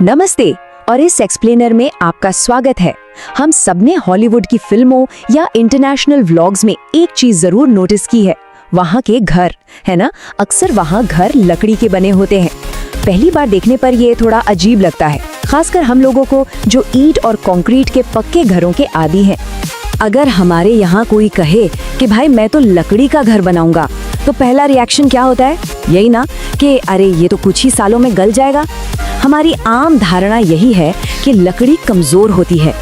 नमस्ते और इस एक्सप्लेनर में आपका स्वागत है। हम सबने हॉलीवुड की फिल्मों या इंटरनेशनल व्लॉग्स में एक चीज जरूर नोटिस की है, वहाँ के घर, है ना। अक्सर वहाँ घर लकड़ी के बने होते हैं। पहली बार देखने पर ये थोड़ा अजीब लगता है, खासकर हम लोगों को जो ईंट और कंक्रीट के पक्के घरों के आदी हैं। अगर हमारे यहाँ कोई कहे कि भाई मैं तो लकड़ी का घर बनाऊंगा, तो पहला रिएक्शन क्या होता है? यही ना कि अरे ये तो कुछ ही सालों में गल जाएगा। हमारी आम धारणा यही है कि लकड़ी कमजोर होती है,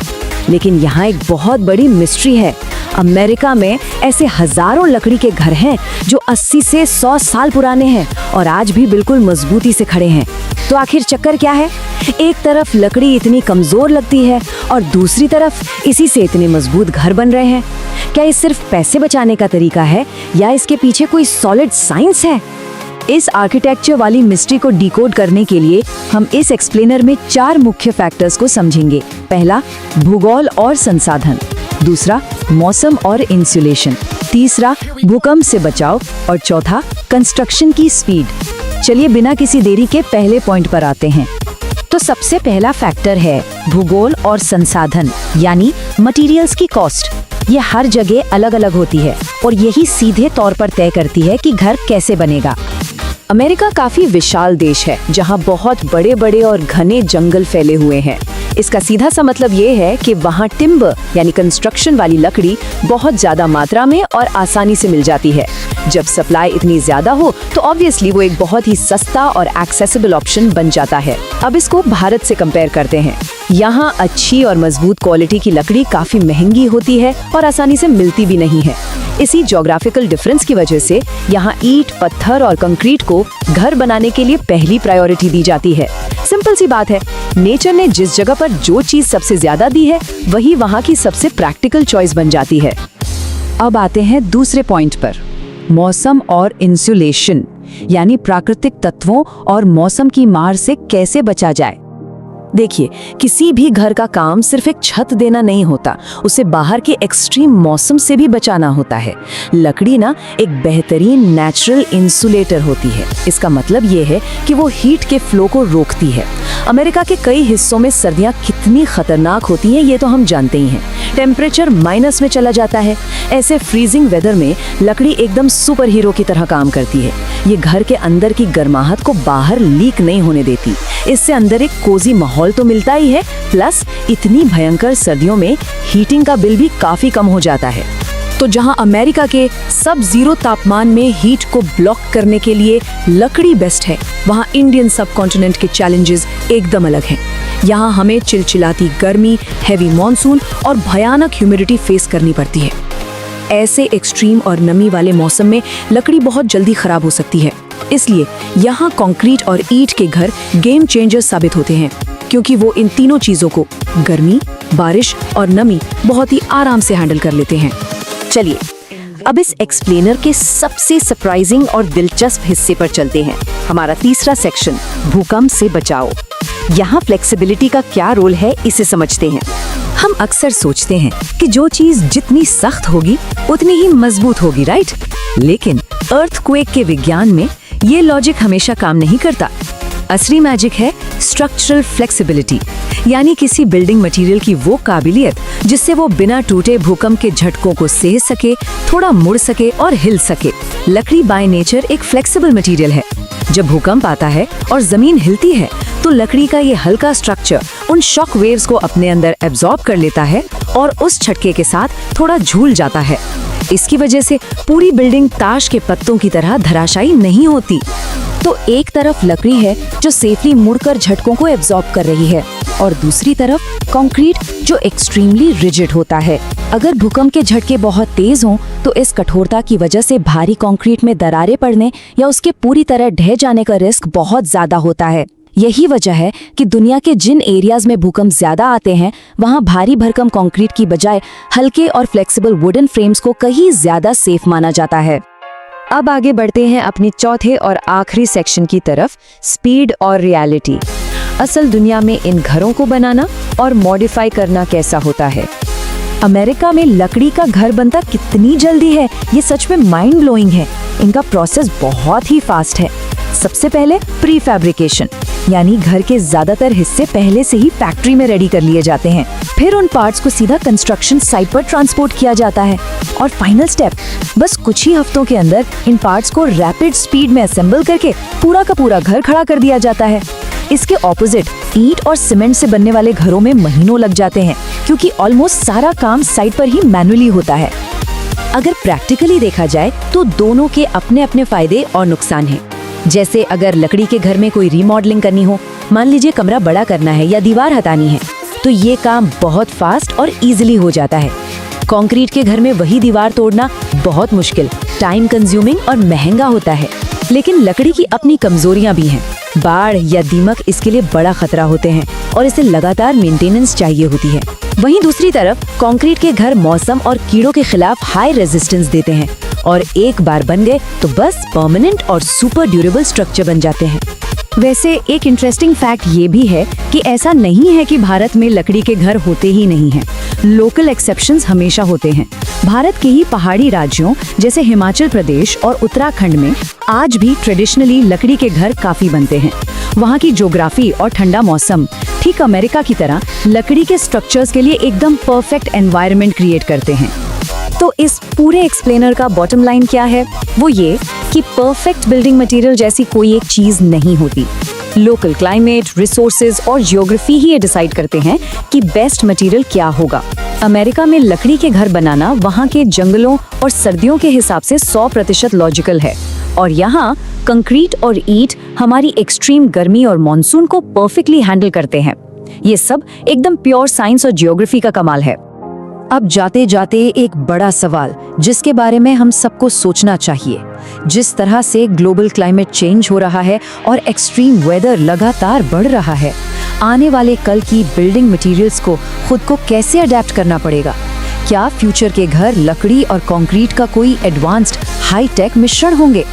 लेकिन यहाँ एक बहुत बड़ी मिस्ट्री है। अमेरिका में ऐसे हजारों लकड़ी के घर हैं जो 80 से 100 साल पुराने हैं और आज भी बिल्कुल मजबूती से खड़े हैं। तो आखिर चक्कर क्या है? एक तरफ लकड़ी इतनी कमजोर लगती है और दूसरी तरफ इसी से इतने मजबूत घर बन रहे हैं। क्या ये सिर्फ पैसे बचाने का तरीका है या इसके पीछे कोई सॉलिड साइंस है? इस आर्किटेक्चर वाली मिस्ट्री को डिकोड करने के लिए हम इस एक्सप्लेनर में 4 मुख्य फैक्टर्स को समझेंगे। पहला, भूगोल और संसाधन। दूसरा, मौसम और इंसुलेशन। तीसरा, भूकंप से बचाव। और चौथा, कंस्ट्रक्शन की स्पीड। चलिए बिना किसी देरी के पहले पॉइंट पर आते हैं। तो सबसे पहला फैक्टर है भूगोल और संसाधन, यानी मटेरियल्स की कॉस्ट। ये हर जगह अलग अलग होती है और यही सीधे तौर पर तय करती है कि घर कैसे बनेगा। अमेरिका काफी विशाल देश है, जहाँ बहुत बड़े बड़े और घने जंगल फैले हुए हैं। इसका सीधा सा मतलब ये है कि वहाँ टिम्बर यानी कंस्ट्रक्शन वाली लकड़ी बहुत ज्यादा मात्रा में और आसानी से मिल जाती है। जब सप्लाई इतनी ज्यादा हो तो ऑब्वियसली वो एक बहुत ही सस्ता और एक्सेसिबल ऑप्शन बन जाता है। अब इसको भारत से कंपेयर करते हैं। यहाँ अच्छी और मजबूत क्वालिटी की लकड़ी काफी महंगी होती है और आसानी से मिलती भी नहीं है। इसी ज्योग्राफिकल डिफरेंस की वजह से यहाँ ईंट, पत्थर और कंक्रीट को घर बनाने के लिए पहली प्रायोरिटी दी जाती है। सिंपल सी बात है, नेचर ने जिस जगह पर जो चीज सबसे ज्यादा दी है वही वहाँ की सबसे प्रैक्टिकल चॉइस बन जाती है। अब आते हैं दूसरे पॉइंट पर, मौसम और इंसुलेशन, यानी प्राकृतिक तत्वों और मौसम की मार से कैसे बचा जाए। देखिए, किसी भी घर का काम सिर्फ एक छत देना नहीं होता, उसे बाहर के एक्सट्रीम मौसम से भी बचाना होता है। लकड़ी ना एक बेहतरीन नेचुरल इंसुलेटर होती है। इसका मतलब ये है कि वो हीट के फ्लो को रोकती है। अमेरिका के कई हिस्सों में सर्दियाँ कितनी खतरनाक होती हैं ये तो हम जानते ही हैं। टेम्परेचर माइनस में चला जाता है। ऐसे फ्रीजिंग वेदर में लकड़ी एकदम सुपर हीरो की तरह काम करती है। ये घर के अंदर की गर्माहट को बाहर लीक नहीं होने देती। इससे अंदर एक कोजी माहौल तो मिलता ही है, प्लस इतनी भयंकर सर्दियों में हीटिंग का बिल भी काफी कम हो जाता है। तो जहां अमेरिका के सब जीरो तापमान में हीट को ब्लॉक करने के लिए लकड़ी बेस्ट है, वहां इंडियन सबकॉन्टिनेंट के चैलेंजेस एकदम अलग हैं। यहाँ हमें चिलचिलाती गर्मी, हैवी मॉनसून और भयानक ह्यूमिडिटी फेस करनी पड़ती है। ऐसे एक्सट्रीम और नमी वाले मौसम में लकड़ी बहुत जल्दी खराब हो सकती है। इसलिए यहाँ कंक्रीट और ईंट के घर गेम चेंजर साबित होते हैं, क्योंकि वो इन तीनों चीजों को, गर्मी, बारिश और नमी, बहुत ही आराम से हैंडल कर लेते हैं। चलिए अब इस एक्सप्लेनर के सबसे सरप्राइजिंग और दिलचस्प हिस्से पर चलते हैं, हमारा तीसरा सेक्शन, भूकंप से बचाओ। यहाँ फ्लेक्सिबिलिटी का क्या रोल है इसे समझते हैं। हम अक्सर सोचते हैं कि जो चीज जितनी सख्त होगी उतनी ही मजबूत होगी, राइट? लेकिन अर्थक्वेक के विज्ञान में ये लॉजिक हमेशा काम नहीं करता। असली मैजिक है स्ट्रक्चरल फ्लेक्सिबिलिटी, यानी किसी बिल्डिंग मटेरियल की वो काबिलियत जिससे वो बिना टूटे भूकंप के झटकों को सह सके, थोड़ा मुड़ सके और हिल सके। लकड़ी बाय नेचर एक फ्लेक्सिबल मटेरियल है। जब भूकंप आता है और जमीन हिलती है तो लकड़ी का ये हल्का स्ट्रक्चर उन शॉक वेव्स को अपने अंदर एब्जॉर्ब कर लेता है और उस झटके के साथ थोड़ा झूल जाता है। इसकी वजह से पूरी बिल्डिंग ताश के पत्तों की तरह धराशायी नहीं होती। तो एक तरफ लकड़ी है जो सेफली मुड़कर झटकों को एब्जॉर्ब कर रही है और दूसरी तरफ कंक्रीट जो एक्सट्रीमली रिजिड होता है। अगर भूकंप के झटके बहुत तेज हों तो इस कठोरता की वजह से भारी कंक्रीट में दरारें पड़ने या उसके पूरी तरह ढह जाने का रिस्क बहुत ज्यादा होता है। यही वजह है कि दुनिया के जिन एरियाज में भूकंप ज्यादा आते हैं वहां भारी भरकम कंक्रीट की बजाय हल्के और फ्लेक्सिबल वुडन फ्रेम्स को कहीं ज्यादा सेफ माना जाता है। अब आगे बढ़ते हैं अपनी चौथे और आखिरी सेक्शन की तरफ, स्पीड और रियलिटी। असल दुनिया में इन घरों को बनाना और मॉडिफाई करना कैसा होता है। अमेरिका में लकड़ी का घर बनता कितनी जल्दी है, ये सच में माइंड ब्लोइंग है। इनका प्रोसेस बहुत ही फास्ट है। सबसे पहले प्री फैब्रिकेशन, यानी घर के ज्यादातर हिस्से पहले से ही फैक्ट्री में रेडी कर लिए जाते हैं। फिर उन पार्ट्स को सीधा कंस्ट्रक्शन साइट पर ट्रांसपोर्ट किया जाता है। और फाइनल स्टेप, बस कुछ ही हफ्तों के अंदर इन पार्ट्स को रैपिड स्पीड में असेंबल करके पूरा का पूरा घर खड़ा कर दिया जाता है। इसके ऑपोजिट ईंट और सीमेंट से बनने वाले घरों में महीनों लग जाते हैं, क्योंकि ऑलमोस्ट सारा काम साइट पर ही मैनुअली होता है। अगर प्रैक्टिकली देखा जाए तो दोनों के अपने अपने फायदे और नुकसान हैं। जैसे अगर लकड़ी के घर में कोई रीमॉडलिंग करनी हो, मान लीजिए कमरा बड़ा करना है या दीवार हटानी है, तो ये काम बहुत फास्ट और इजीली हो जाता है। कंक्रीट के घर में वही दीवार तोड़ना बहुत मुश्किल, टाइम कंज्यूमिंग और महंगा होता है। लेकिन लकड़ी की अपनी कमजोरियां भी हैं। बाढ़ या दीमक इसके लिए बड़ा खतरा होते हैं और इसे लगातार मेंटेनेंस चाहिए होती है। वहीं दूसरी तरफ कंक्रीट के घर मौसम और कीड़ों के खिलाफ हाई रेजिस्टेंस देते हैं और एक बार बन गए तो बस परमानेंट और सुपर ड्यूरेबल स्ट्रक्चर बन जाते हैं। वैसे एक इंटरेस्टिंग फैक्ट ये भी है कि ऐसा नहीं है कि भारत में लकड़ी के घर होते ही नहीं हैं। लोकल एक्सेप्शंस हमेशा होते हैं। भारत के ही पहाड़ी राज्यों जैसे हिमाचल प्रदेश और उत्तराखंड में आज भी ट्रेडिशनली लकड़ी के घर काफी बनते हैं। वहाँ की ज्योग्राफी और ठंडा मौसम ठीक अमेरिका की तरह लकड़ी के स्ट्रक्चर्स के लिए एकदम परफेक्ट एनवायरनमेंट क्रिएट करते हैं। तो इस पूरे एक्सप्लेनर का बॉटम लाइन क्या है? वो ये कि परफेक्ट बिल्डिंग मटेरियल जैसी कोई एक चीज नहीं होती। लोकल क्लाइमेट, रिसोर्सेज और जियोग्राफी ही ये डिसाइड करते हैं कि बेस्ट मटेरियल क्या होगा। अमेरिका में लकड़ी के घर बनाना वहाँ के जंगलों और सर्दियों के हिसाब से 100% लॉजिकल है, और यहाँ कंक्रीट और ईंट हमारी एक्सट्रीम गर्मी और मॉनसून को परफेक्टली हैंडल करते हैं। ये सब एकदम प्योर साइंस और जियोग्राफी का कमाल है। अब जाते जाते एक बड़ा सवाल जिसके बारे में हम सबको सोचना चाहिए। जिस तरह से ग्लोबल क्लाइमेट चेंज हो रहा है और एक्सट्रीम वेदर लगातार बढ़ रहा है, आने वाले कल की बिल्डिंग मटेरियल्स को खुद को कैसे अडेप्ट करना पड़ेगा? क्या फ्यूचर के घर लकड़ी और कंक्रीट का कोई एडवांस्ड हाई टेक मिश्रण होंगे?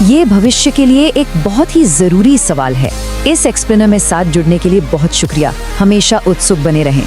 ये भविष्य के लिए एक बहुत ही जरूरी सवाल है। इस एक्सप्लेनर में साथ जुड़ने के लिए बहुत शुक्रिया। हमेशा उत्सुक बने रहें।